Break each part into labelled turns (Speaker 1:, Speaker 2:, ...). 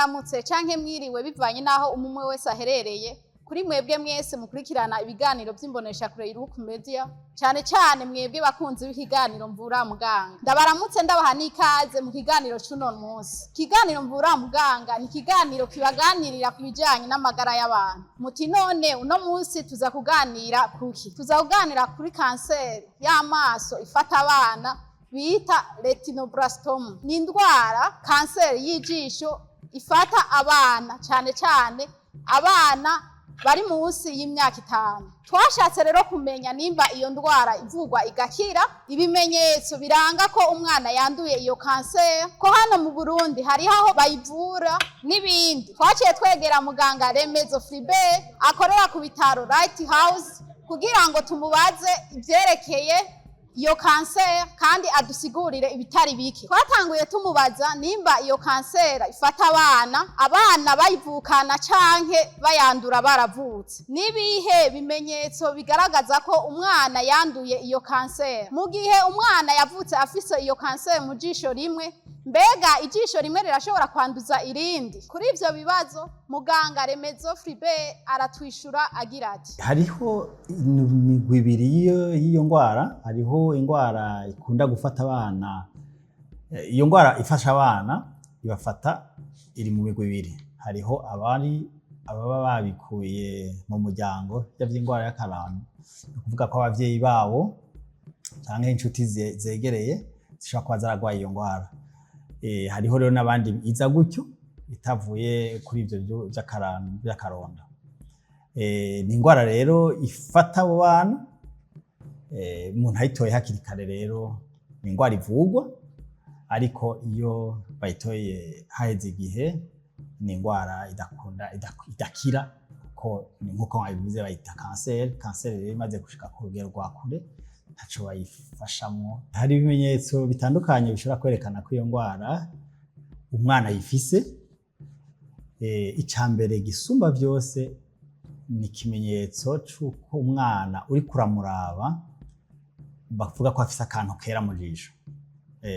Speaker 1: mwaramutse canke mwiriwe bivanye naho umumwe wese aherereye kuri mwebwe mwese mukurikirana ibiganiro by'imbonesha kure Iruku Media cyane mwebwe bakunzi b'ikiganiro Mvura Muganga. Ndabaramutse ndabaha n'ikaze mu kiganiro cy'uno munsi. Kiganiro Mvura Muganga ni kiganiro kibaganirira ku bijyanye n'amagara y'abantu. Muti none uno munsi tuza kuganira kuki? Tuza kuganira kuri kanseri y'amaso ifata abana bita retinoblastoma. Ni indwara kanseri y'ijisho ifata abana cyane abana bari munsi y'imyaka 5. Twashatse rero kumenya nimba iyo ndwara ivugwa igakira, ibimenyetso biranga ko umwana yanduye iyo kanseri, ko hano mu Burundi hari aho bayivura n'ibindi. Twaciye twegera muganga Remezo Philibert akorera ku bitaro Right House kugira ngo tumubaze ivyerekeye iyo kanseri kandi adusigurire ibitari bike. Twatanguye tumubaza nimba iyo kanseri ifata abana bayivukana canke bayandura baravutse. Nibihe bimenyetso bigaragaza ko umwana yanduye iyo kanseri. Mu gihe umwana yavutse afise iyo kanseri mu jisho rimwe, mbega ijisho rimwe rirashobora kwanduza irindi? Kuri ivyo bibazo muganga Remezo Philibert aratwishura agira ati:
Speaker 2: hariho imigwi ibiri y'iyo ndwara. Hariho indwara ikunda gufata abana, iyo ndwara ifasha abana ibafata iri mu migwi ibiri. Hariho ababa babikuye mu muryango y'indwara y'akaranda, kuvuga ko abavyeyi babo canke inshuti zegereye zishobora kuba zaragwaye iyo ndwara. Hariho rero n'abandi iza gutyo itavuye kuri ivyo by'akaronda. Ni indwara rero ifata abo bana, umuntu ayitoye hakiri kare rero ni indwara ivugwa, ariko iyo bayitoye haheze igihe ni indwara idakira, ko nkuko babivuze bayita kanseri. Kanseri rero imaze gushika ku rugero rwa kure ntaco bayifashamwo. Hari ibimenyetso bitandukanye bishobora kwerekana ko iyo ndwara umwana yifise. Icambere gisumba vyose ni ikimenyetso c'uko umwana uri kuramuraba bavuga ko afise akantu kera mu jisho.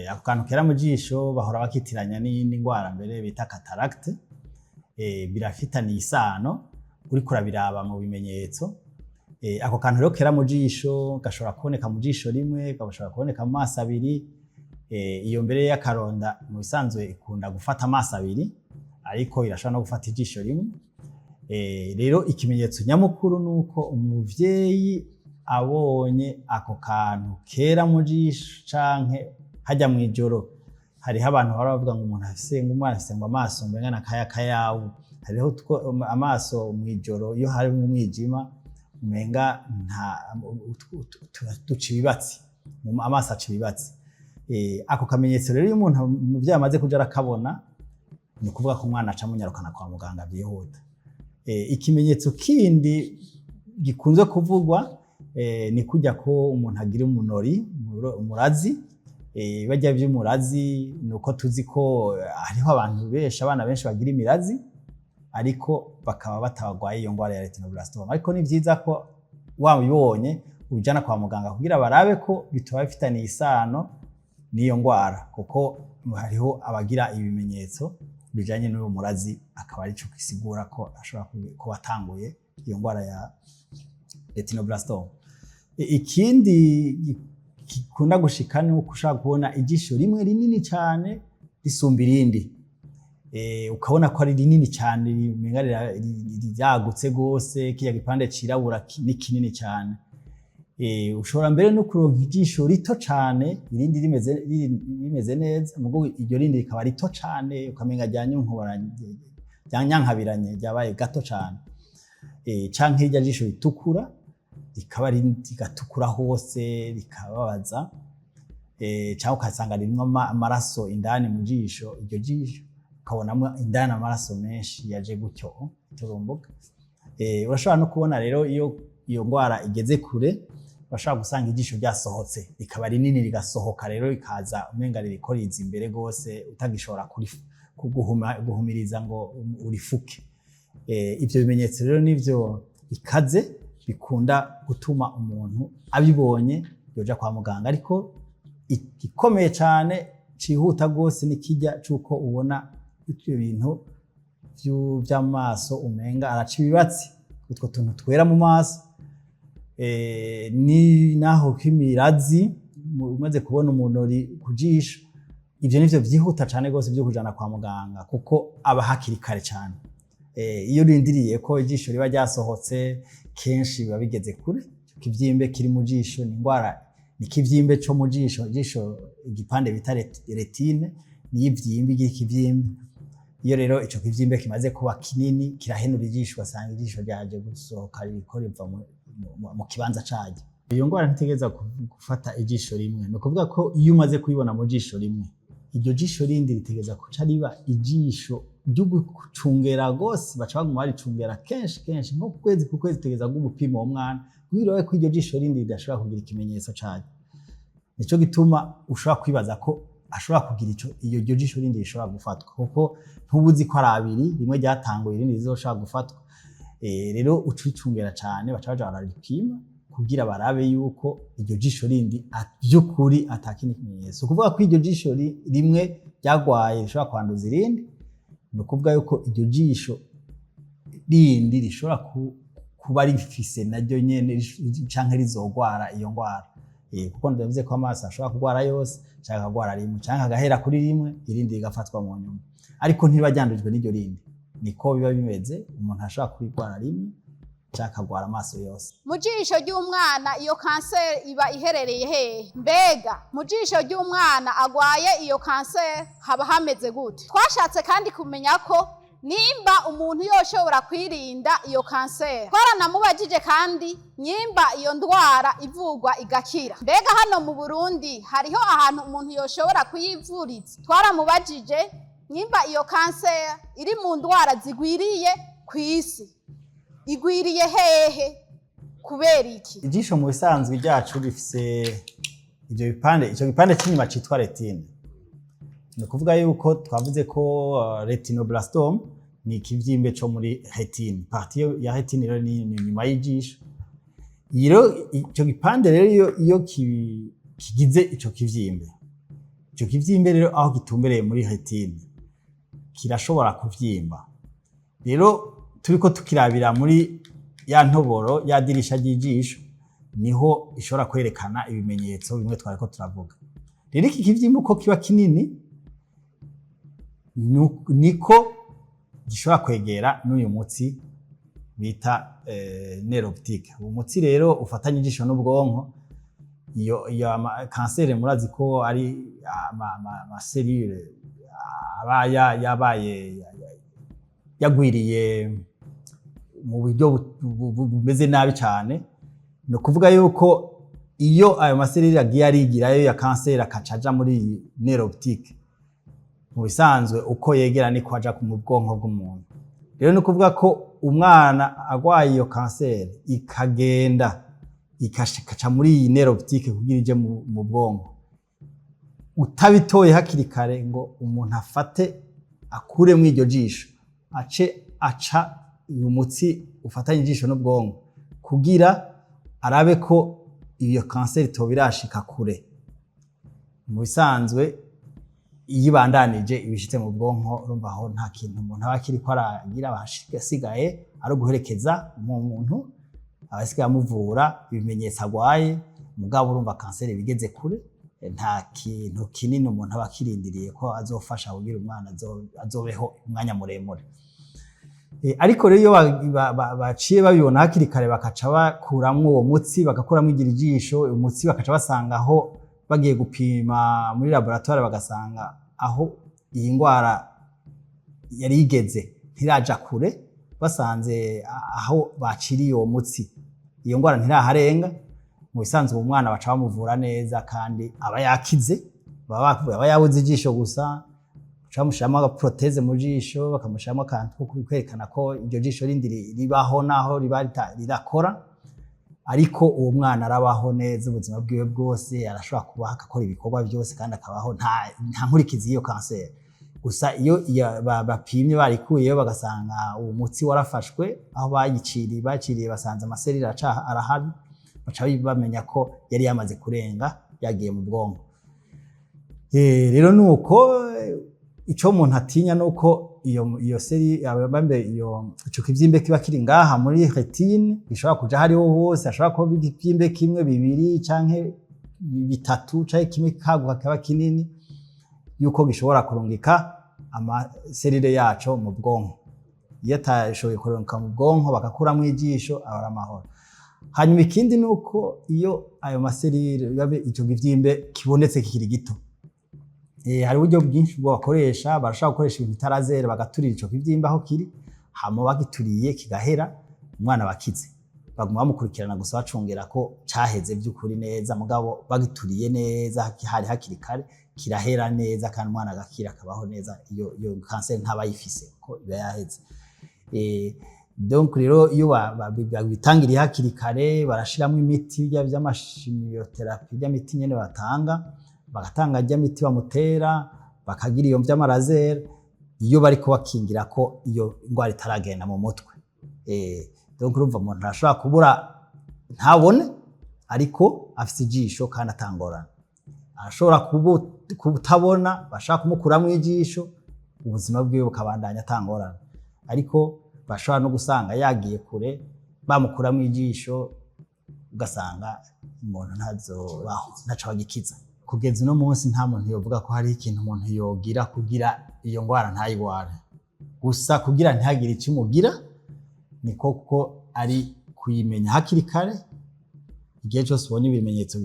Speaker 2: Ako kantu kera mu jisho bahora bakitiranya n'indi ndwara mbere bita cataracte. Birafitaniye isano uri kurabiraba mu bimenyetso. Ako kantu rero kera mu jisho gashobora kuboneka mu jisho rimwe, gashobora kuboneka mu maso abiri. Iyo mbere y'akaronda mu bisanzwe ikunda gufata amaso abiri, ariko irashobora no gufata ijisho rimwe. Rero ikimenyetso nyamukuru nuko umuvyeyi abonye ako kantu kera mu jisho canke hajya mu ijoro. Hariho abantu baravuga ngo umuntu afise umwana afise ngo amaso mbengana kayabu. Hariho amaso mu ijoro iyo hari mu mwijima umenga duca ibibatsi, amaso aca ibibatsi. Ako kamenyetso rero iyo umuntu umuvyeyi amaze kuja arakabona, ni ukuvuga ko umwana aca munyarukana kwa muganga byihuta. Ikimenyetso kindi gikunze kuvugwa ni kujya ko umuntu agira umurazi. Bajya by'umurazi nuko tuzi ko hariho abana benshi bagira imirazi, ariko bakaba batabagwaye iyo ndwara ya retinoblastoma. Ariko ni vyiza ko wabibonye ujana kwa muganga kugira barabe ko bitoba bifitaniye isano n'iyo ndwara, kuko hariho abagira ibimenyetso bijanye n'uwo murazi, akaba ari cyo kisigura ko ashobora kuba atanguye iyo ndwara ya retinoblastoma. Ikindi kikunda gushika ni uko ushaka kubona ijisho rimwe rinini cyane risumba irindi. Ukabona ko ari rinini cyane, ryagutse gose, kiya gipande cirabura ni kinini cyane. Ushobora mbere no kuronka ijisho rito cyane, irindi rimeze neza, mugo iryo rindi rikaba rito cyane, ukamenga ryanyankabiranye ryabaye gato cyane. Canke irya jisho ritukura rikaba rigatukura hose rikababaza. Cyangwa ukasanga rimwe amaraso indani mu jisho, iryo jisho ukabonamo indani amaraso menshi yaje gutyo turumbuka. Urashobora no kubona rero iyo ndwara igeze kure, bashaka gusanga ijisho ryasohotse rikaba rinini rigasohoka, rero ikaza umenga ririkoriza imbere gose utagishobora guhumiriza ngo urifuke. Ivyo bimenyetso rero nivyo ikaze bikunda gutuma umuntu abibonye yoja kwa muganga. Ariko igikomeye cyane cihuta gose nikijya cuko ubona ibyo bintu vy'amaso umenga araca ibibatsi, utwo tuntu twera mu maso, ni naho k'imirazi umaze kubona umunori ku jisho. Ivyo nivyo vyihuta cane gose vyo kujana kwa muganga kuko aba hakiri kare cane. Iyo urindiriye ko ijisho riba ryasohotse kenshi biba bigeze kure. Ikivyimbe kiri mu jisho ni ingwara, ni ikivyimbe co mu jisho, ijisho igipande bita retine ni ivyimbe ikivyimbe. Iyo rero ico kivyimbe kimaze kuba kinini kirahenura ijisho, ugasanga ijisho ryaje gusohoka ririko riva mu kibanza caryo. Iyo ngwara ntitegeza gufata ijisho rimwe, no kuvuga ko iyo umaze kuyibona mu jisho rimwe, iryo jisho rindi ritegeza kuca riba ijisho ryo gucungera gose, baca baguma baricungera kenshi nko kwezi ku kwezi tegeza gupima uwo mwana kugira ko iryo jisho rindi ridashobora kugira ikimenyetso caryo. Nico gituma ushobora kwibaza ko ashobora kugira iryo jisho rindi rishobora gufatwa kuko ntubuzi ko ari abiri, rimwe ryatanguye irindi rizoshobora gufatwa. Rero ucicungera cane, baca baja bararipima kugira barabe yuko iryo jisho rindi by'ukuri atakindi kimenyetso. Kuvuga ko iryo jisho rimwe ryagwaye rishobora kwanduza irindi, no kuvuga yuko iryo jisho rindi rishobora kuba rifise naryo nyene canke rizogwara iyo ngwara. Kuko ndavuze ko amaso ashobora kugwara yose, canke akagwara rimwe, canke agahera kuri rimwe irindi rigafatwa mu nyuma, ariko ntiba ryandujwe n'iryo rindi. Niko biba bimeze, umuntu ashobora kwigwara rimwe canke akagwara amaso yose.
Speaker 1: Mu jisho ry'umwana iyo kanseri iba iherereye hehe? Mbega mu jisho ry'umwana agwaye iyo kanseri haba hameze gute? Twashatse kandi kumenya ko nimba umuntu yoshobora kwirinda iyo kanseri. Twaranamubajije kandi nimba iyo ndwara ivugwa igakira. Mbega hano mu Burundi hariho ahantu umuntu yoshobora kuyivuriza? Twaramubajije nimba iyo kanseri iri mu ndwara zigwiriye kw'isi, igwiriye hehe, kubera iki?
Speaker 2: Ijisho mu bisanzwe ryacu rifise ivyo bipande, ico gipande c'inyuma citwa retine. Ni kuvuga yuko twavuze ko retinoblastome ni ikivyimbe co muri retine. Partie ya retine rero ni inyuma y'ijisho. Iyo ico gipande rero iyo kigize ico kivyimbe rero aho gitumbereye muri retine kirashobora kuvyimba. Rero turiko tukirabira muri ya ntoboro ya dirisha ry'ijisho niho ishobora kwerekana ibimenyetso bimwe twariko turavuga. Rero iki kivyimba uko kiba kinini niko gishobora kwegera n'uyu mutsi bita nerf optique. Uwo mutsi rero ufatanye ijisho n'ubwonko. Iyo kanseri murazi ko ari ama cellule aba yabaye yagwiriye mu buryo bumeze nabi cyane. No kuvuga yuko iyo ayo maserire agiye arigirayo ya kanseri akacaja muri nerf optique, mu bisanzwe uko yegera niko aja mu bwonko bw'umuntu. Rero no kuvuga ko umwana agwaye iyo kanseri ikagenda ikashikaca muri iyi nerf optique kugira ije mu bwonko, utabitoye hakiri kare ngo umuntu afate akure mu iryo jisho, aca uyu mutsi ufatanye ijisho n'ubwonko kugira arabe ko iyo kanseri toba irashika kure. Mu bisanzwe iyo ibandanije ibishitse mu bwonko, urumva aho nta kintu umuntu aba akiriko aragira, abasigaye ari uguherekeza umuntu abasigaye amuvura ibimenyetso agwaye. Mugabo urumva kanseri bigeze kure, nta kintu kinini umuntu aba akirindiriye ko azofasha kugira umwana azobeho umwanya muremure. Ariko rero iyo baciye babibona hakiri kare bakaca bakuramwo uwo mutsi, bagakuramwo igira ijisho, umutsi bakaca basanga aho bagiye gupima muri laboratoire bagasanga aho iyi ngwara yari igeze ntiraja kure, basanze aho baciriye uwo mutsi iyo ngwara ntiraharenga. Mu bisanzwe umwana baca bamuvura neza kandi aba yakize, aba yabuze ijisho gusa, bamushiramo agaproteze mu jisho, bakamushiramo akantu ko kwerekana ko iryo jisho rindi ribaho naho rirakora. Ariko uwo mwana arabaho neza ubuzima bwiwe bwose, arashobora kubaho agakora ibikorwa byose kandi akabaho nta nkurikizi y'iyo kanseri. Gusa iyo bapimye barikuyeyo bagasanga uwo mutsi warafashwe aho baciriye basanze amaserire arahari, baca bamenya ko yari yamaze kurenga yagiye mu bwonko. Rero nuko ico umuntu atinya nuko iyo seri abambe ico kivyimbe kiba kiri ngaha muri retine gishobora kuja hariho hose, ashobora kuba ikivyimbe kimwe bibiri canke bitatu canke kimwe kaguka kaba kinini, yuko gishobora kurungika amaserire yaco mu bwonko. Iyo atashoboye kurungika mu bwonko bakakuramwo ijisho abara amahoro. Hanyuma ikindi nuko iyo ayo maserire yabe ico kivyimbe kibonetse kikiri gito, hari uburyo bwinshi bwo bakoresha, barashaka gukoresha ibintu bitarazera bagaturira ico kivyimba aho kiri, hama bagituriye kigahera umwana bakize. Baguma bamukurikirana gusa bacungera ko caheze by'ukuri neza, mugabo bagituriye neza hari hakiri kare kirahera neza kandi umwana agakira akabaho neza, iyo kanseri ntabayifise ko iba yaheze. Donc rero iyo babitangiriye hakiri kare barashiramo imiti by'amashimiyoterapi by'imiti nyene batanga, bagatanga ry'imiti bamutera, bakagira iyo vy'amarazere, iyo bariko bakingira ko iyo ngwara itaragenda mu mutwe. Donc urumva umuntu arashobora kubura ntabone ariko afise ijisho kandi atangorana, arashobora kutabona bashaka kumukuramwo ijisho ubuzima bwiwe bukabandanya atangorana, ariko bashobora no gusanga yagiye kure bamukuramwo ijisho ugasanga umuntu ntazobaho ntaco bagikiza. Kugeza uno munsi nta muntu yovuga ko hari ikintu umuntu yogira kugira iyo ngwara ntayigware, gusa kugira ntihagire icyo umugira ni koko ari kuyimenya hakiri kare. Igihe cyose ubonye ibimenyetso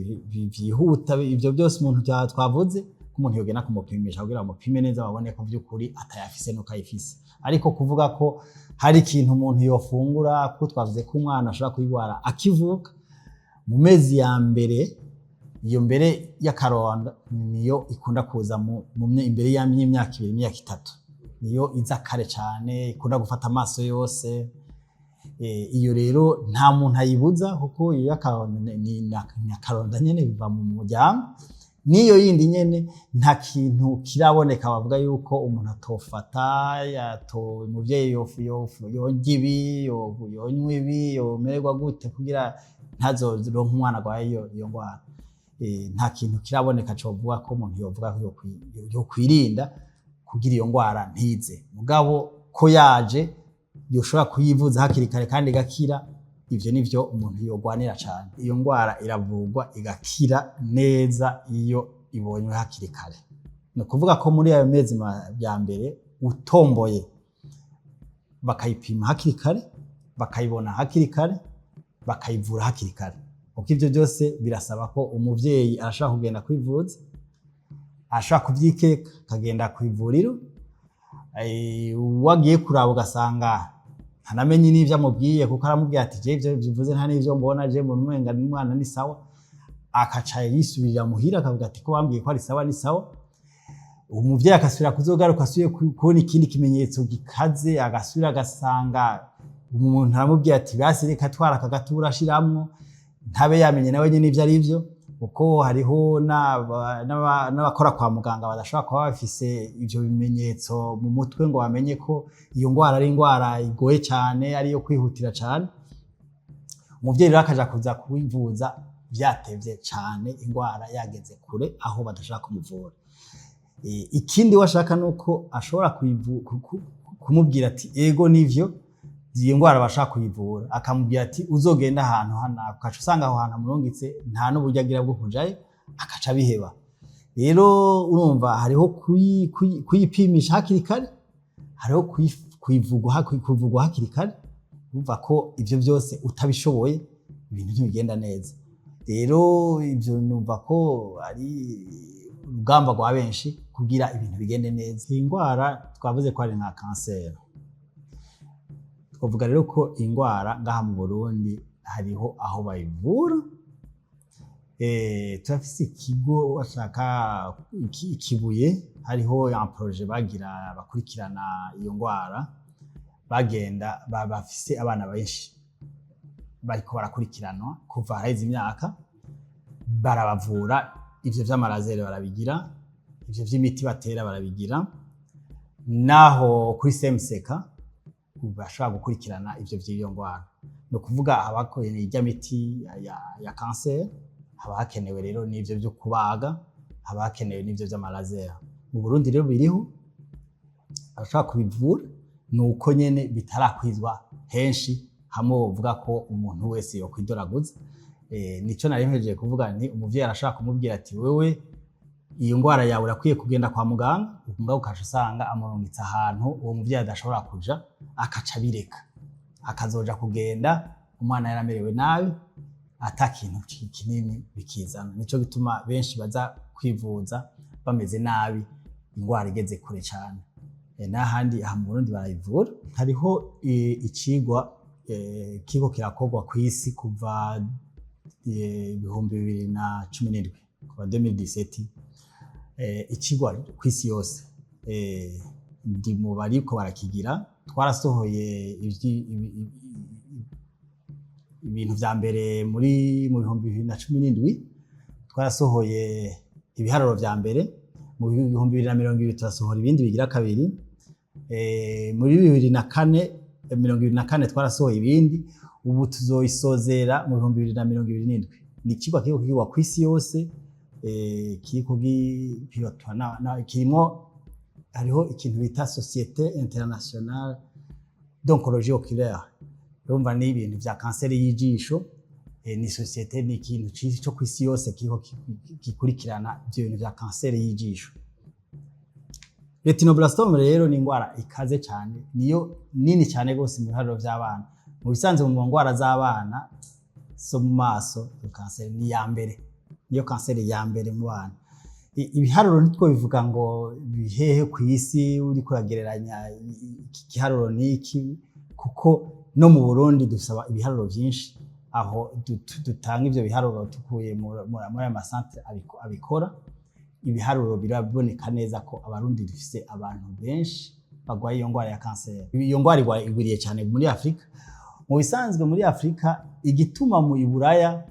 Speaker 2: byihuta ivyo byose umuntu twavuze ko umuntu yogena kumupimisha kugira amupime neza babone ko vy'ukuri atayafise nuko ayifise. Ariko kuvuga ko hari ikintu umuntu yofungura, ko twavuze ko umwana ashobora kuyigwara akivuka mu mezi ya mbere, iyo mbere y'akaronda niyo ikunda kuza imbere y'imyaka 2 imyaka 3, niyo iza kare cyane, ikunda gufata amaso yose. Iyo rero nta muntu ayibuza kuko iyo akaronda nyene biva mu muryango. Niyo yindi nyene nta kintu kiraboneka bavuga yuko umuntu atofata yatowe umuvyeyi yonga ibi yonywa ibi yomererwa gute kugira ntazoronka umwana agwaye iyo ngwara. Nta kintu kiraboneka covuga ko umuntu yovuga ko yokwirinda kugira iyo ngwara ntize, mugabo ko yaje yoshobora kuyivuza hakiri kare kandi igakira. Ivyo nivyo umuntu yogwanira cyane. Iyo ngwara iravurwa igakira neza iyo ibonywe hakiri kare. No kuvuga ko muri ayo mezi ya mbere utomboye bakayipima hakiri kare, bakayibona hakiri kare, bakayivura hakiri kare. Uko ivyo byose birasaba ko umuvyeyi arashaka kugenda kwivuza, ashaka kuvyikeka akagenda kwivuriro, wagiye kuraba ugasanga ntanamenye n'ivyo amubwiye kuko aramubwiye ati je ivyo bivuze nta n'ivyo mbona, je mbona umenga n'umwana ni sawa, akaca yisubirira muhira akavuga ati ko bambwiye ko ari sawa ni sawa. Umuvyeyi akasubira kuzogaruka asuye kubona ikindi kimenyetso gikaze, agasubira agasanga umuntu aramubwiye ati basi reka twara akagatura ashiramwo, ntabe yamenye nawe nyene ivyo ari vyo, kuko hariho n'abakora kwa muganga badashobora kuba bafise ivyo bimenyetso mu mutwe ngo bamenye ko iyo ngwara ari ingwara igoye cyane, ariyo kwihutira cyane. Umuvyeyi rero akaja kuza kuyivuza vyatevye cyane, ingwara yageze kure aho badashaka kumuvura. Ikindi washaka nuko ashobora kumubwira ati ego nivyo iyi ngwara bashaka kuyivura, akamubwira ati uzogenda ahantu hana, ukaca usanga aho hantu amurungitse nta n'uburyo agira bwo kujayo, akaca biheba. Rero urumva hariho kuyipimisha hakiri kare, hariho kuvugwa hakiri kare. Urumva ko ivyo byose utabishoboye ibintu ntibigenda neza. Rero ivyo numva ko ari urugamba rwa benshi kugira ibintu bigende neza. Iyi ngwara twavuze ko ari nka kanseri. Twavuga rero ko ingwara ngaha mu Burundi hariho aho bayivura. Turafise ikigo bashaka ikibuye, hariho ya projet bagira bakurikirana iyo ngwara, bagenda bafise abana benshi bariko barakurikiranwa kuva haheze imyaka, barabavura. Ivyo vy'amarazere barabigira, ivyo vy'imiti batera barabigira, naho kuri semuseka bashobora gukurikirana ivyo vy'iyo ngwara. No kuvuga abakoye irya miti ya kanseri, haba hakenewe rero n'ivyo byo kubaga, haba hakenewe n'ivyo vy'amarazere. Mu Burundi rero biriho arashobora kubivura, nuko nyene bitarakwizwa henshi hamwe wovuga ko umuntu wese yokwidoraguza. Nico nari mpejeje kuvuga nti umuvyeyi arashaka kumubwira ati wewe iyo ngwara yawe urakwiye kugenda kwa muganga, ukumva ukaca usanga amurungitse ahantu uwo muvyeyi adashobora kuja, akaca bireka akazoja kugenda umwana yaramerewe nabi ata kintu kinini bikizana. Nico gituma benshi baza kwivuza bameze nabi ingwara igeze kure cyane. N'ahandi aha mu Burundi barayivura. Hariho icigwa kiko kirakorwa kw'isi kuva 2017 kuva 2017, icigwa kw'isi yose ndi mu bariko barakigira. Twarasohoye ibintu vya mbere mu 2017, twarasohoye ibiharuro vya mbere. Mu 2020 turasohora ibindi bigira kabiri. Muri 2024 twarasohoye ibindi. Ubu tuzoisozera mu 2027. Ni ikigwa kiko kigwa kw'isi yose, kiriko gipilotwa kirimo, hariho ikintu bita Société Internationale d'Oncologie Oculaire. Urumva ni ibintu vya kanseri y'ijisho. Ni société, ni ikintu cyo kw'isi yose kiriko gikurikirana ivyo bintu vya kanseri y'ijisho. Retinoblastome rero ni ingwara ikaze cyane, niyo nini cyane gose mu biharuro vy'abana. Mu bisanzwe mu ngwara z'abana so mu maso, kanseri ni ya mbere, niyo kanseri ya mbere mu bana. Ibiharuro nitwo bivuga ngo bihehe kw'isi uri kuragereranya ikiharuro niki, kuko no mu Burundi dusaba ibiharuro vyinshi, aho dutanga ivyo biharuro tukuye muri amasantre abikora. Ibiharuro biraboneka neza ko abarundi dufise abantu benshi bagwaye iyo ngwara ya kanseri. Iyo ngwara igwiriye cyane muri Afrika. Mu bisanzwe muri Afrika igituma mu Iburaya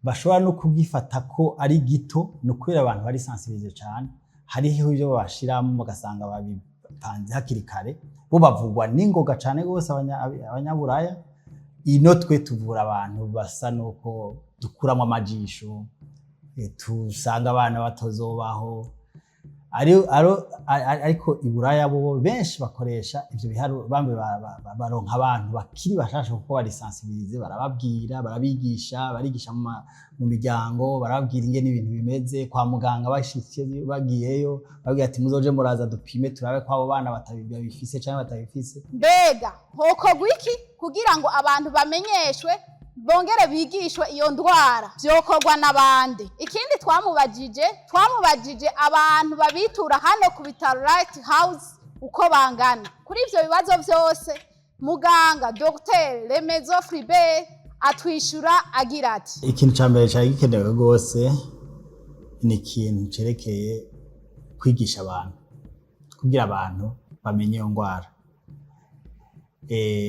Speaker 2: bashobora no kugifata ko ari gito, no kubera abantu bari sensibilize cyane. Hariho ibyo bashiramo bagasanga babipanze hakiri kare, bo bavugwa n'ingoga cyane gose abanyaburaya. Ino twe tuvura abantu basa nuko dukuramo amajisho, tusanga abana batozobaho. Ariko Iburaya bo benshi bakoresha ivyo biharuro, bambe baronka abantu bakiri bashasha kuko bari sensibilize, barababwira, barabigisha, barigisha mu miryango, barababwira ingene ibintu bimeze. Kwa muganga bashitse bagiyeyo babwira ati muzoje muraza dupime turabe ko abo bana batabifise canke batabifise.
Speaker 1: Mbega hokorwa iki kugira ngo abantu bamenyeshwe bongere bigishwe iyo ndwara? Vyokorwa n'abandi. Ikindi twamubajije abantu babitura hano ku bitaro Lighthouse uko bangana. Kuri ivyo bibazo vyose muganga Dr Remezo Fribert atwishura agira ati
Speaker 2: ikintu ca mbere cyari gikenewe gose ni ikintu cerekeye kwigisha abantu, kugira abantu bamenye iyo ndwara.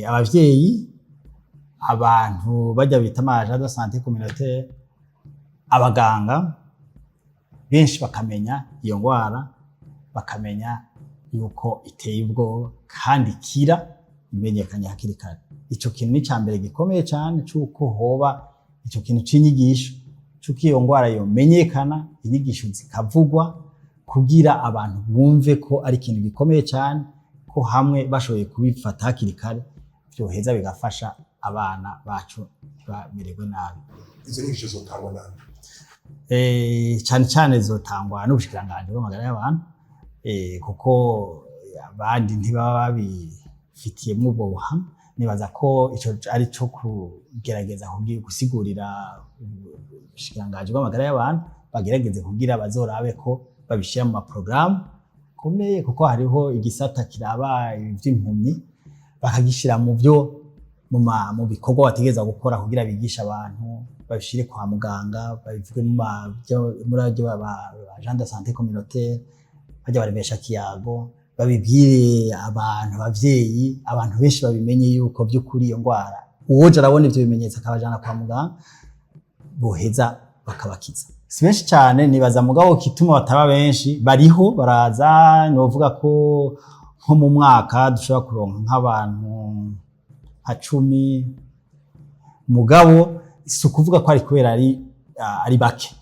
Speaker 2: Abavyeyi, abantu bajya bita amaje de santé communautaire, abaganga benshi bakamenya iyo ngwara, bakamenya yuko iteye ubwoba kandi kira, imenyekanye hakiri kare. Ico kintu ni cambere gikomeye cyane, cuko hoba ico kintu c'inyigisho, cuko iyo ngwara yomenyekana, inyigisho zikavugwa kugira abantu bumve ko ari ikintu gikomeye cyane, ko hamwe bashoboye kubifata hakiri kare byoheza bigafasha abana bacu bamererwe nabi.
Speaker 3: Izo nyigisho zotangwa nande?
Speaker 2: Cyane zotangwa n'ubushikiranganje bw'amagara y'abantu, kuko abandi ntibaba babifitiyemo ubwo buhamya. Nibaza ko ico ari cyo kugerageza gusigurira ubushikiranganje bw'amagara y'abantu, bagerageze kugira bazorabe ko babishira mu maprogramme komeye, kuko hariho igisata kiraba ivy'impumyi, bakagishira mu byo mu bikorwa bategeza gukora kugira bigisha abantu, babishire kwa muganga, babivuge muri radio ba agent de santé communautaire, bajya baremesha kiyago, babibwire abantu, abavyeyi, abantu benshi babimenye yuko by'ukuri iyo ngwara uwoje arabona ivyo bimenyetso akabajana kwa muganga, boheza bakabakiza. Si benshi cyane, nibaza mugabo kituma bataba benshi, bariho baraza. Novuga ko nko mu mwaka dushobora kuronka nk'abantu 10, mugabo si ukuvuga ko ari kubera ari bake,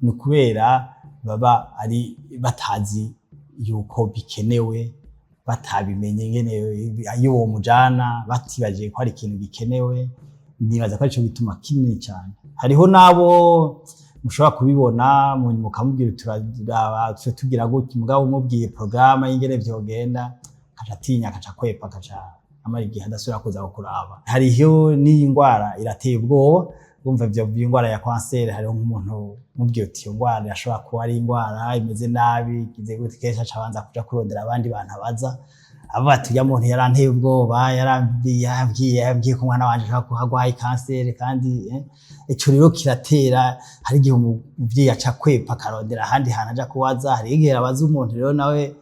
Speaker 2: ni kubera baba ari batazi yuko bikenewe, batabimenye ngene iyo uwo mujana batibaje ko ari ikintu gikenewe. Nibaza ko arico gituma kinini cyane. Hariho nabo mushobora kubibona mukamubwira turaba tugira gutya mugabo umubwiye programme y'ingene vyogenda kaca atinya kaca kwepa kaca amara igihe adasubira kuza kuraba. Hariho ni ingwara irateye ubwoba bumva ivyo ingwara ya kanseri. Hariho nk'umuntu mubwiye uti iyo ngwara yashobora kuba ari ingwara imeze nabi kize gute kesha cabanza kuja kurondera abandi bantu abaza aba tuya muntu yaranteye ubwoba yambwiye ko umwana wanje ashaka kuhagwaye kanseri kandi ico rero kiratera. Hari igihe umuvyeyi aca kwepa akarondera ahandi hantu aja kubaza. Hari igihe abaza umuntu rero nawe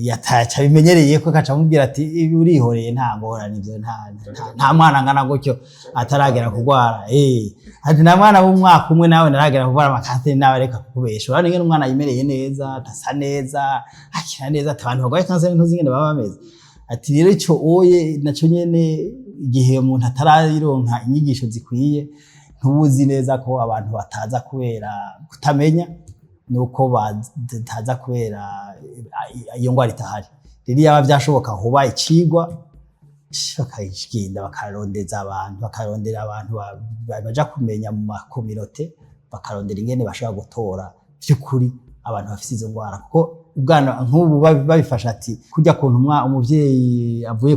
Speaker 2: yataca bimenyereye ko kaca mubwira ati urihoreye nta ngorane ivyo nta mwana ngana gutyo ataragera kugwara. Ati na mwana w'umwaka umwe nawe naragera kugwara amakanseri nawe reka kukubesha. Urabona ingene umwana yimereye neza atasa neza akira neza ati abantu bagwaye kanseri ntuzi ingene baba bameze. Ati rero ico oye naco nyene igihe umuntu atararonka inyigisho zikwiye ntubuzi neza ko abantu bataza kubera kutamenya nuko bataza kubera iyo ngwara itahari. Rero yaba vyashoboka hoba icigwa bakayishinda bakarondera abantu baja kumenya mu makominote bakarondera ingene bashobora gutora vy'ukuri abantu bafise izo ngwara. Kuko ubwana nk'ubu babifasha ati kujya kuntu umuvyeyi avuye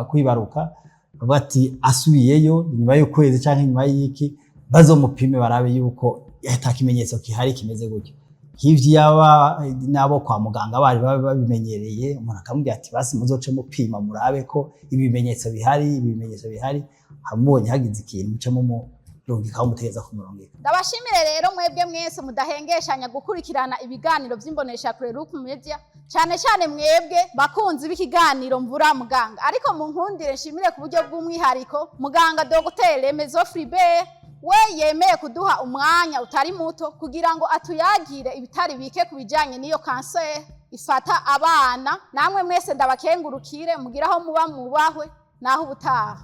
Speaker 2: kwibaruka bavuga ati asubiyeyo nyuma y'ukwezi canke nyuma y'iki bazomupime barabe yuko ata kimenyetso kihari kimeze gutyo. Hivyo yaba nabo kwa muganga bari babimenyereye umuntu akamubwira ati basi muzoce mupima murabe ko ibimenyetso bihari hamubonye hagize ikintu muce mu rungika umutegeza ku murongo.
Speaker 1: Ndabashimire rero mwebwe mwese mudahengeshanya gukurikirana ibiganiro vy'imbonesha kure Look Media cyane cyane mwebwe bakunzi b'ikiganiro Mvura Muganga. Ariko mu nkundire nshimire ku buryo bw'umwihariko muganga Dr. Remezo Fribert we yemeye kuduha umwanya utari muto kugira ngo atuyagire ibitari bike kubijanye n'iyo kanseri ifata abana. Namwe mwese ndabakengurukire mugiraho muba mubahwe naho ubutaha.